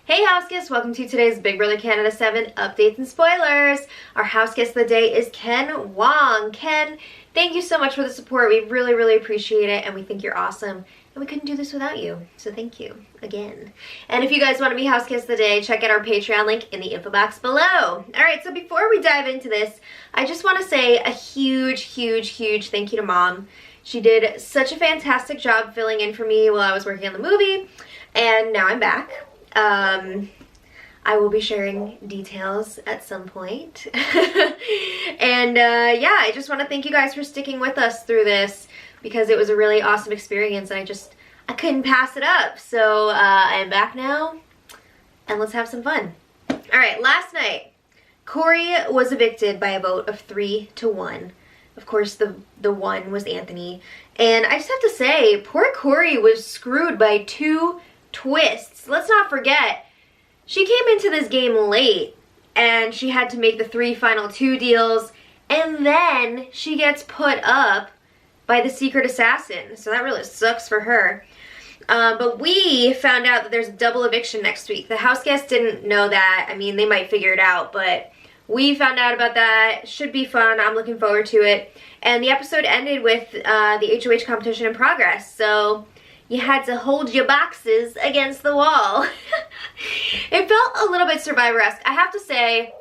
Hey house guests, welcome to today's Big Brother Canada 7 updates and spoilers. Our house guest of the day is Ken Wong. Ken, thank you so much for the support. We really appreciate it and we think you're awesome. And we couldn't do this without you, so thank you again. And if you guys want to be house guest of the day, check out our Patreon link in the info box below. Alright, so before we dive into this, I just want to say a huge thank you to Mom. She did such a fantastic job filling in for me while I was working on the movie, and now I'm back. I will be sharing details at some point. And yeah, I just want to thank you guys for sticking with us through this because it was a really awesome experience and I couldn't pass it up. So I am back now and let's have some fun. Alright, last night Corey was evicted by a vote of 3-1. Of course the one was Anthony, and I just have to say poor Corey was screwed by two twists. Let's not forget, she came into this game late and she had to make the 3 final 2 deals, and then she gets put up by the secret assassin, so that really sucks for her. But we found out that there's double eviction next week. The house guests didn't know that. I mean, they might figure it out, but we found out about that. Should be fun. I'm looking forward to it. And the episode ended with the HOH competition in progress, so you had to hold your boxes against the wall. It felt a little bit Survivor-esque. I have to say,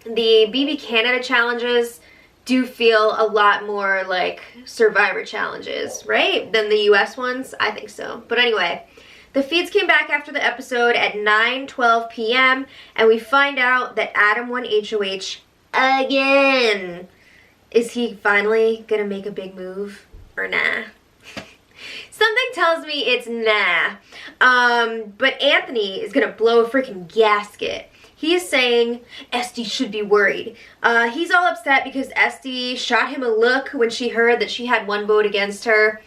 the BB Canada challenges do feel a lot more like Survivor challenges, right? Than the US ones? I think so. But anyway, the feeds came back after the episode at 9:12 p.m. and we find out that Adam won HOH again. Is he finally gonna make a big move or nah? Something tells me it's nah. But Anthony is gonna blow a freaking gasket. He is saying Este should be worried. He's all upset because Este shot him a look when she heard that she had 1 vote against her.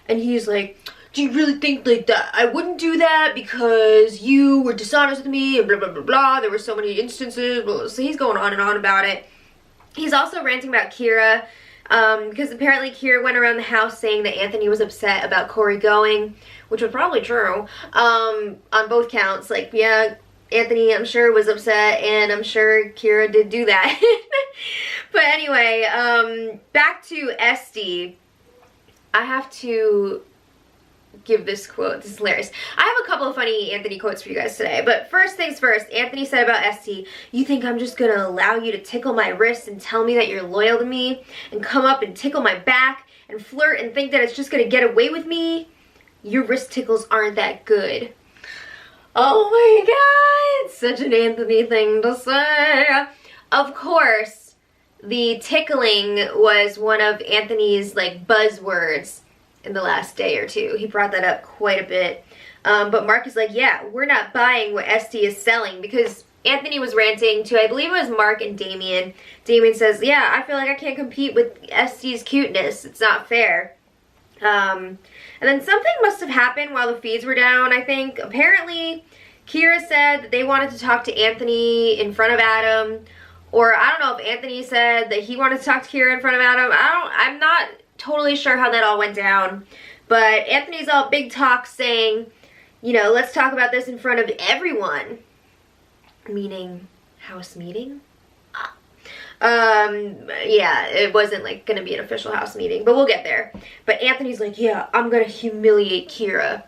And he's like, do you really think like that I wouldn't do that because you were dishonest with me and blah blah blah blah. There were so many instances. So he's going on and on about it. He's also ranting about Kira. Because apparently Kira went around the house saying that Anthony was upset about Corey going, which was probably true, on both counts. Like, yeah, Anthony, I'm sure, was upset, and I'm sure Kira did do that. But anyway, back to Este. I have to give this quote. This is hilarious. I have a couple of funny Anthony quotes for you guys today, but first things first, Anthony said about Este, you think I'm just gonna allow you to tickle my wrist and tell me that you're loyal to me and come up and tickle my back and flirt and think that it's just gonna get away with me? Your wrist tickles aren't that good. Oh my god, it's such an Anthony thing to say. Of course, the tickling was one of Anthony's like buzzwords in the last day or two. He brought that up quite a bit. But Mark is like, yeah, we're not buying what Este is selling, because Anthony was ranting to, I believe it was Mark and Damien. Damien says, yeah, I feel like I can't compete with Este's cuteness. It's not fair. And then something must have happened while the feeds were down, I think. Apparently, Kira said that they wanted to talk to Anthony in front of Adam. Or I don't know if Anthony said that he wanted to talk to Kira in front of Adam. I'm not totally sure how that all went down, but Anthony's all big talk saying, you know, let's talk about this in front of everyone, meaning house meeting. Yeah, it wasn't like gonna be an official house meeting, but we'll get there. But Anthony's like, yeah, I'm gonna humiliate Kira.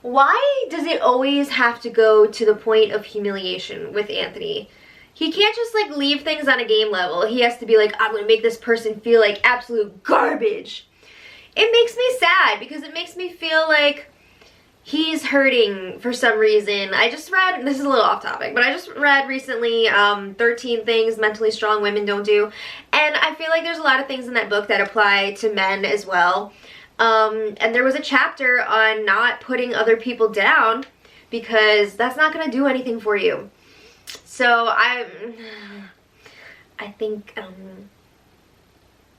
Why does it always have to go to the point of humiliation with Anthony? He can't just like leave things on a game level. He has to be like, I'm gonna make this person feel like absolute garbage. It makes me sad because it makes me feel like he's hurting for some reason. I just read, this is a little off topic, but I just read recently 13 Things Mentally Strong Women Don't Do. And I feel like there's a lot of things in that book that apply to men as well. And there was a chapter on not putting other people down because that's not gonna do anything for you. So I think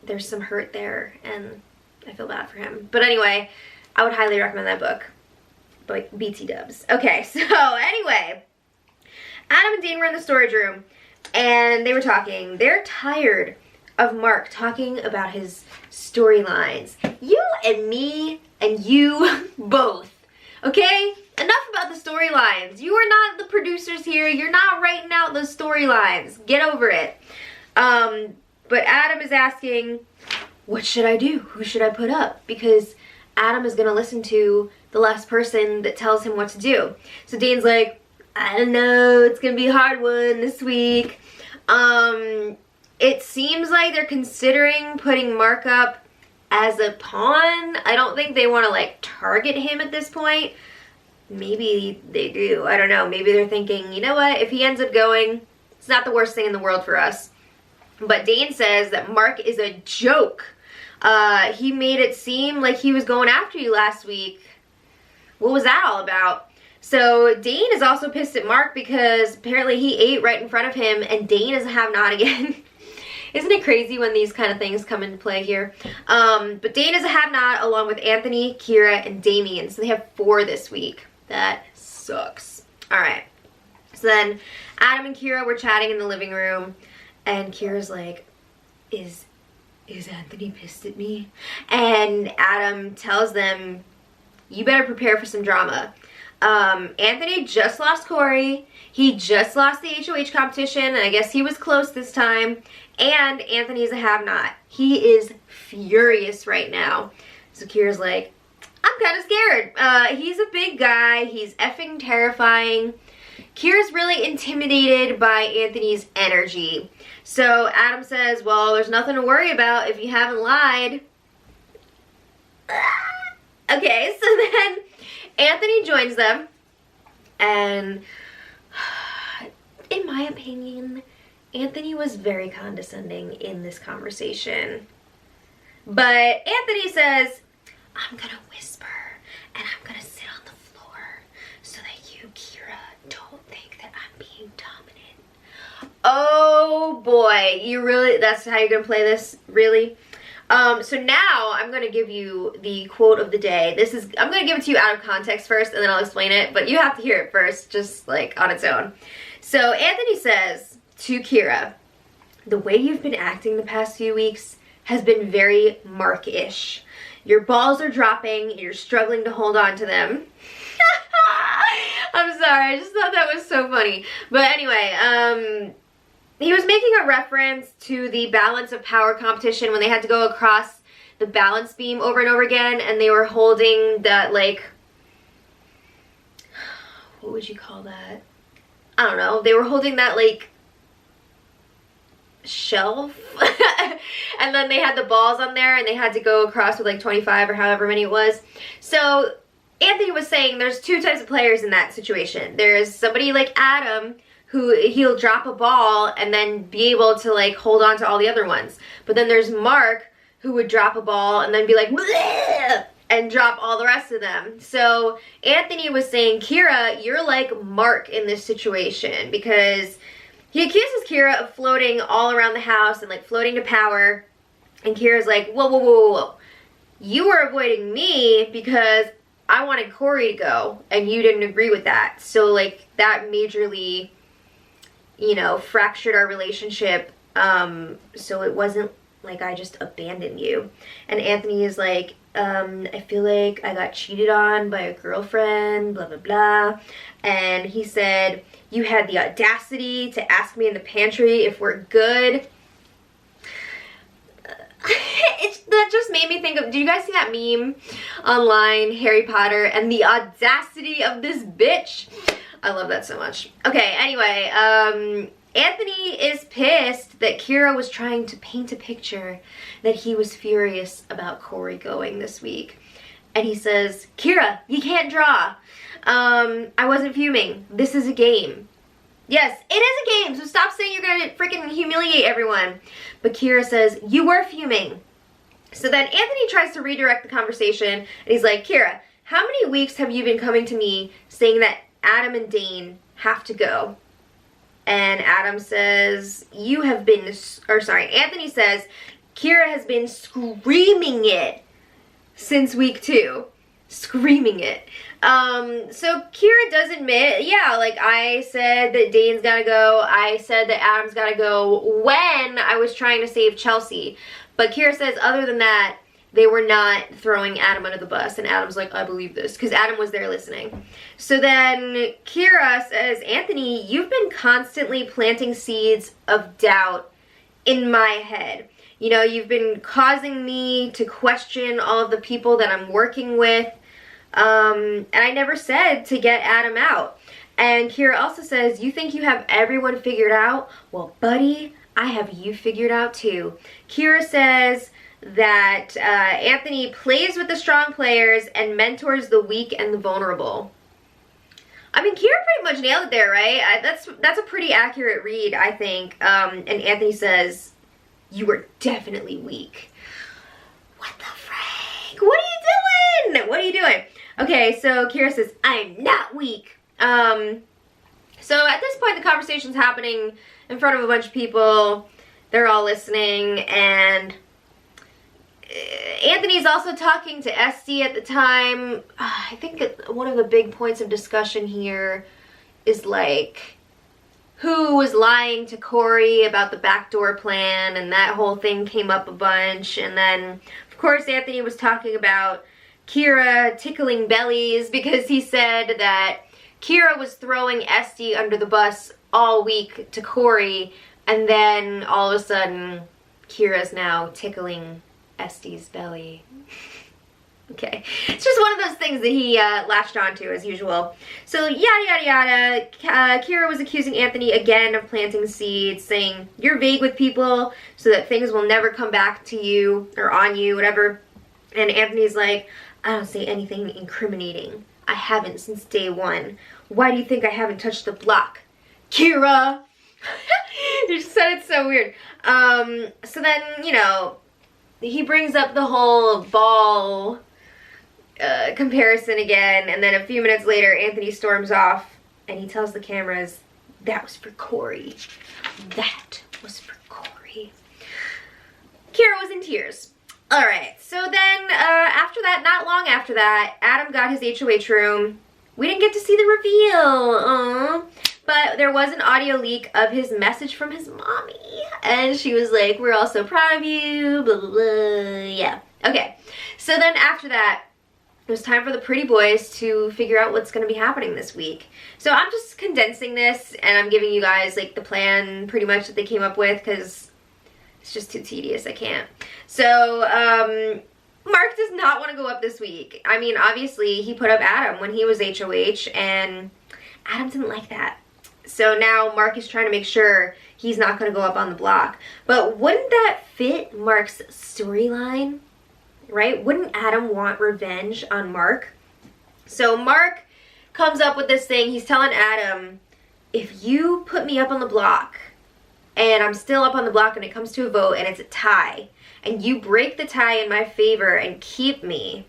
there's some hurt there and I feel bad for him. But anyway, I would highly recommend that book. Like BT dubs. Okay, so anyway, Adam and Dane were in the storage room and they were talking. They're tired of Mark talking about his storylines. You and me and you both. Okay? enough about the storylines. You are not the producers here. You're not writing out those storylines. Get over it. But Adam is asking, what should I do? Who should I put up? Because Adam is going to listen to the last person that tells him what to do. So Dane's like, I don't know, it's going to be a hard one this week. It seems like they're considering putting Mark up as a pawn. I don't think they want to like target him at this point. Maybe they do. I don't know. Maybe they're thinking, you know what? If he ends up going, it's not the worst thing in the world for us. But Dane says that Mark is a joke. He made it seem like he was going after you last week. What was that all about? So Dane is also pissed at Mark because apparently he ate right in front of him and Dane is a have-not again. Isn't it crazy when these kind of things come into play here? But Dane is a have-not along with Anthony, Kira, and Damien. So they have 4 this week. That sucks. Alright. So then Adam and Kira were chatting in the living room and Kira's like, is Anthony pissed at me? And Adam tells them, you better prepare for some drama. Anthony just lost Corey. He just lost the HOH competition, and I guess he was close this time. And Anthony's a have-not. He is furious right now. So Kira's like, I'm kind of scared. He's a big guy. He's effing terrifying. Kira's really intimidated by Anthony's energy. So Adam says, well, there's nothing to worry about if you haven't lied. Okay, so then Anthony joins them, and in my opinion, Anthony was very condescending in this conversation. But Anthony says, I'm gonna whisper, and I'm gonna sit on the floor so that you, Kira, don't think that I'm being dominant. Oh boy, that's how you're gonna play this? Really? So now I'm going to give you the quote of the day. I'm going to give it to you out of context first and then I'll explain it, but you have to hear it first, just like on its own. So Anthony says to Kira, the way you've been acting the past few weeks has been very Mark-ish. Your balls are dropping, you're struggling to hold on to them. I'm sorry, I just thought that was so funny. But anyway, he was making a reference to the balance of power competition when they had to go across the balance beam over and over again and they were holding that, like, what would you call that? I don't know. They were holding that, like, shelf and then they had the balls on there and they had to go across with like 25 or however many it was. So Anthony was saying there's 2 types of players in that situation. There's somebody like Adam who he'll drop a ball and then be able to like hold on to all the other ones. But then there's Mark who would drop a ball and then be like, bleh, and drop all the rest of them. So Anthony was saying, Kira, you're like Mark in this situation because he accuses Kira of floating all around the house and like floating to power. And Kira's like, whoa, whoa, whoa, whoa. You were avoiding me because I wanted Corey to go and you didn't agree with that. So like that majorly, you know, fractured our relationship. So it wasn't like I just abandoned you. And Anthony is like, I feel like I got cheated on by a girlfriend, blah, blah, blah. And he said, you had the audacity to ask me in the pantry if we're good. That just made me think of, did you guys see that meme online, Harry Potter, and the audacity of this bitch? I love that so much. Okay, anyway, Anthony is pissed that Kira was trying to paint a picture that he was furious about Corey going this week. And he says, Kira, you can't draw. I wasn't fuming. This is a game. Yes, it is a game, so stop saying you're gonna freaking humiliate everyone. But Kira says, you were fuming. So then Anthony tries to redirect the conversation, and he's like, Kira, how many weeks have you been coming to me saying that Adam and Dane have to go? And Adam says, Anthony says, Kira has been screaming it since week 2. Screaming it. So Kira does admit, yeah, like I said that Dane's gotta go. I said that Adam's gotta go when I was trying to save Chelsea. But Kira says, other than that, they were not throwing Adam under the bus. And Adam's like, I believe this, because Adam was there listening. So then Kira says, Anthony, you've been constantly planting seeds of doubt in my head. You know, you've been causing me to question all of the people that I'm working with. And I never said to get Adam out. And Kira also says, you think you have everyone figured out? Well, buddy, I have you figured out too. Kira says that Anthony plays with the strong players and mentors the weak and the vulnerable. I mean, Kira pretty much nailed it there, right? That's a pretty accurate read, I think. And Anthony says, you are definitely weak. What the frick? What are you doing? What are you doing? Okay, so Kira says, I'm not weak. So at this point, the conversation's happening in front of a bunch of people. They're all listening, and Anthony's also talking to Este at the time. I think one of the big points of discussion here is like who was lying to Corey about the backdoor plan, and that whole thing came up a bunch. And then, of course, Anthony was talking about Kira tickling bellies because he said that Kira was throwing Este under the bus all week to Corey, and then all of a sudden, Kira's now tickling Este's belly. Okay, it's just one of those things that he latched onto as usual. So yada yada yada, Kira was accusing Anthony again of planting seeds, saying, you're vague with people so that things will never come back to you or on you, whatever. And Anthony's like, I don't say anything incriminating. I haven't since day one. Why do you think I haven't touched the block? Kira! You said it so weird. So then, you know, he brings up the whole ball comparison again, and then a few minutes later, Anthony storms off, and he tells the cameras, that was for Corey. That was for Corey. Kira was in tears. Alright, so then after that, not long after that, Adam got his HOH room. We didn't get to see the reveal, but there was an audio leak of his message from his mommy, and she was like, we're all so proud of you, blah, blah, blah, yeah. Okay, so then after that, it was time for the pretty boys to figure out what's going to be happening this week. So I'm just condensing this, and I'm giving you guys, like, the plan pretty much that they came up with, because it's just too tedious, I can't. So, Mark does not want to go up this week. I mean, obviously, he put up Adam when he was HOH, and Adam didn't like that. So now Mark is trying to make sure he's not going to go up on the block. But wouldn't that fit Mark's storyline? Right? Wouldn't Adam want revenge on Mark? So Mark comes up with this thing. He's telling Adam, if you put me up on the block, and I'm still up on the block and it comes to a vote and it's a tie, and you break the tie in my favor and keep me,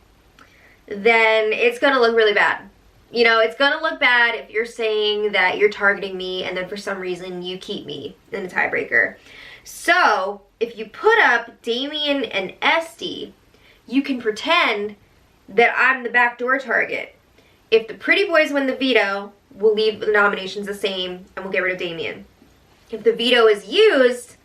then it's going to look really bad. You know, it's going to look bad if you're saying that you're targeting me and then for some reason you keep me in the tiebreaker. So, if you put up Damien and Este, you can pretend that I'm the backdoor target. If the pretty boys win the veto, we'll leave the nominations the same and we'll get rid of Damien. If the veto is used,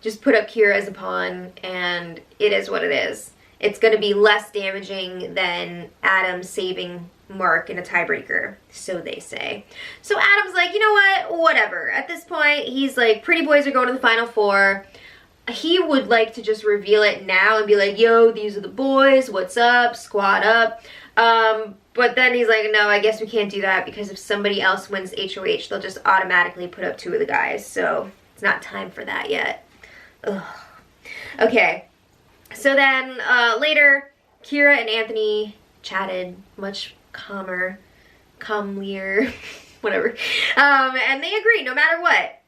just put up Kira as a pawn, and it is what it is. It's going to be less damaging than Adam saving Mark in a tiebreaker, so they say. So Adam's like, you know what, whatever. At this point, he's like, pretty boys are going to the final four. He would like to just reveal it now and be like, yo, these are the boys, what's up, squad up. But then he's like, no, I guess we can't do that because if somebody else wins HOH, they'll just automatically put up two of the guys. So it's not time for that yet. Ugh. Okay. So then later, Kira and Anthony chatted much calmer, whatever. And they agree, no matter what,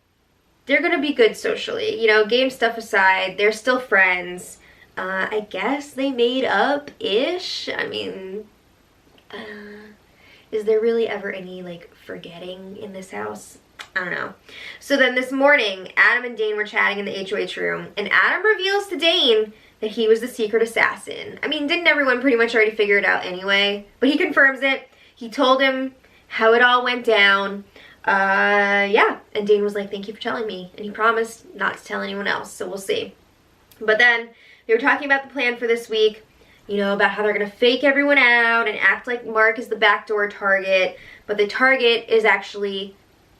they're going to be good socially. You know, game stuff aside, they're still friends. I guess they made up-ish. I mean, is there really ever any, like, forgetting in this house? I don't know. So then this morning, Adam and Dane were chatting in the HOH room, and Adam reveals to Dane that he was the secret assassin. I mean, didn't everyone pretty much already figure it out anyway? But he confirms it. He told him how it all went down. Yeah. And Dane was like, thank you for telling me. And he promised not to tell anyone else, so we'll see. But then they were talking about the plan for this week, you know, about how they're gonna fake everyone out and act like Mark is the backdoor target, but the target is actually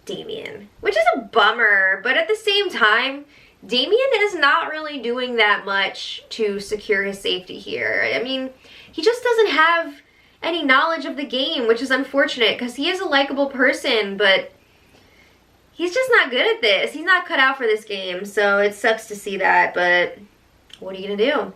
Damien, which is a bummer, but at the same time, Damien is not really doing that much to secure his safety here. I mean, he just doesn't have any knowledge of the game, which is unfortunate because he is a likable person, but he's just not good at this. He's not cut out for this game, so it sucks to see that, but what are you gonna do?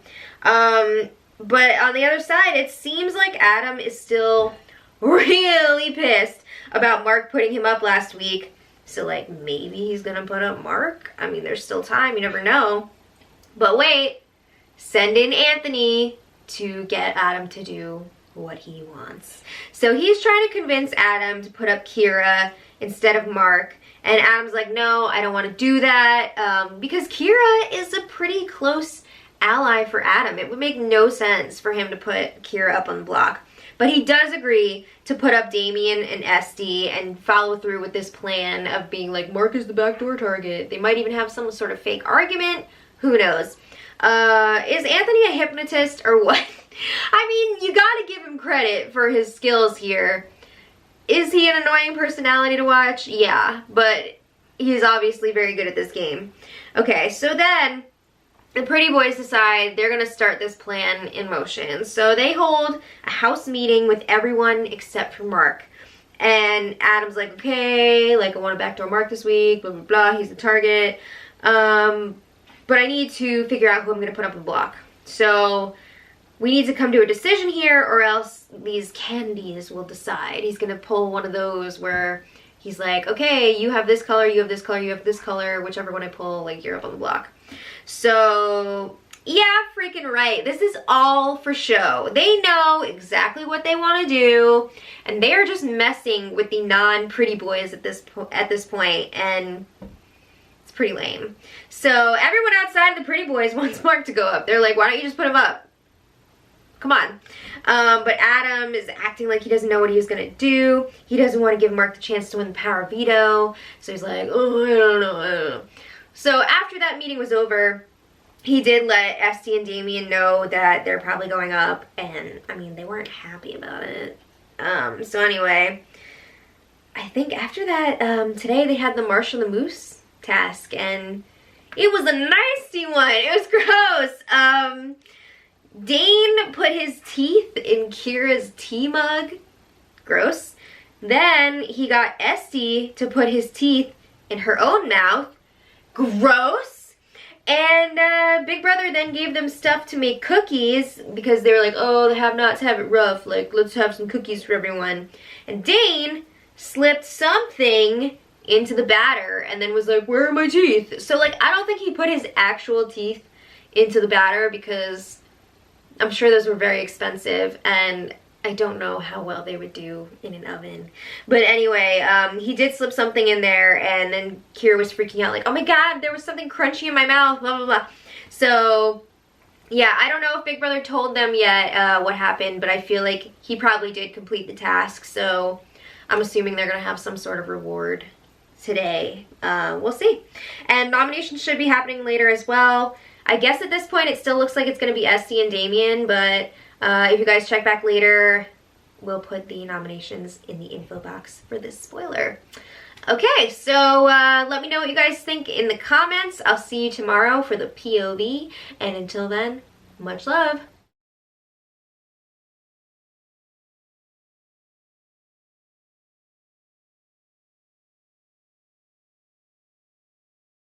But on the other side, it seems like Adam is still really pissed about Mark putting him up last week. So, like, maybe he's gonna put up Mark? I mean, there's still time, you never know. But wait, send in Anthony to get Adam to do what he wants. So he's trying to convince Adam to put up Kira instead of Mark. And Adam's like, no, I don't want to do that. Because Kira is a pretty close ally for Adam. It would make no sense for him to put Kira up on the block. But he does agree to put up Damien and Este and follow through with this plan of being like, Mark is the backdoor target. They might even have some sort of fake argument. Who knows? Is Anthony a hypnotist or what? I mean, you gotta give him credit for his skills here. Is he an annoying personality to watch? Yeah, but he's obviously very good at this game. Okay, so then the pretty boys decide they're gonna start this plan in motion. So they hold a house meeting with everyone except for Mark. And Adam's like, okay, like I want to backdoor Mark this week, blah, blah, blah, he's the target. But I need to figure out who I'm gonna put up on the block. So we need to come to a decision here or else these candies will decide. He's gonna pull one of those where he's like, okay, you have this color, you have this color, you have this color, whichever one I pull, like you're up on the block. So, yeah, freaking right. This is all for show. They know exactly what they want to do, and they are just messing with the non-pretty boys at this point, and it's pretty lame. So, everyone outside of the pretty boys wants Mark to go up. They're like, why don't you just put him up? Come on. But Adam is acting like he doesn't know what he was going to do. He doesn't want to give Mark the chance to win the power veto. So he's like, oh, I don't know. So after that meeting was over, he did let Este and Damien know that they're probably going up. And, I mean, they weren't happy about it. So anyway, I think after that, today they had the Marshall the Moose task. And it was a nasty one. It was gross. Dane put his teeth in Kira's tea mug. Gross. Then he got Este to put his teeth in her own mouth. Gross. And Big Brother then gave them stuff to make cookies because they were like, oh, the have-nots have it rough. Like, let's have some cookies for everyone. And Dane slipped something into the batter and then was like, where are my teeth? So, like, I don't think he put his actual teeth into the batter because I'm sure those were very expensive and I don't know how well they would do in an oven. But anyway, he did slip something in there and then Kira was freaking out like, oh my god, there was something crunchy in my mouth, blah, blah, blah. So, yeah, I don't know if Big Brother told them yet what happened, but I feel like he probably did complete the task. So, I'm assuming they're going to have some sort of reward today. We'll see. And nominations should be happening later as well. I guess at this point it still looks like it's going to be Este and Damien, but if you guys check back later, we'll put the nominations in the info box for this spoiler. Okay, so let me know what you guys think in the comments. I'll see you tomorrow for the POV, and until then, much love.